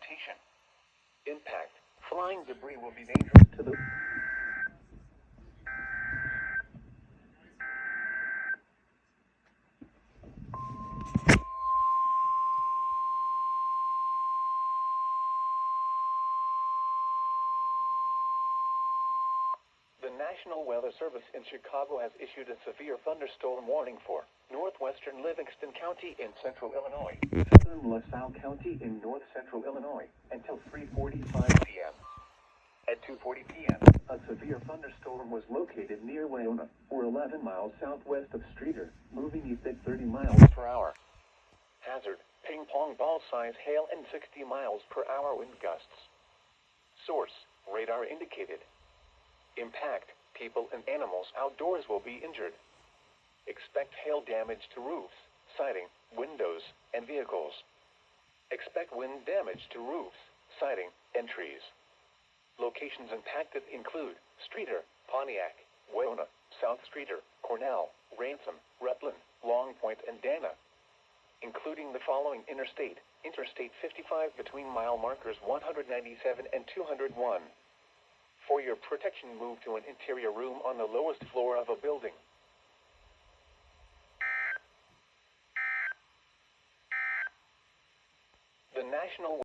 rotation. Impact. Flying debris will be dangerous to the... The National Weather Service in Chicago has issued a severe thunderstorm warning for northwestern Livingston County in central Illinois, southern LaSalle County in north-central Illinois, until 3:45 p.m. At 2:40 p.m., a severe thunderstorm was located near Wayona, or 11 miles southwest of Streator, moving east at 30 miles per hour. Hazard, ping-pong ball-size hail and 60 miles per hour wind gusts. Source, radar indicated. Impact, people and animals outdoors will be injured. Expect hail damage to roofs, siding, windows, and vehicles. Expect wind damage to roofs, siding, and trees. Locations impacted include Streator, Pontiac, Wayona, South Streator, Cornell, Ransom, Rutland, Long Point, and Dana. Including the following Interstate 55 between mile markers 197 and 201. For your protection, move to an interior room on the lowest floor of a building. The National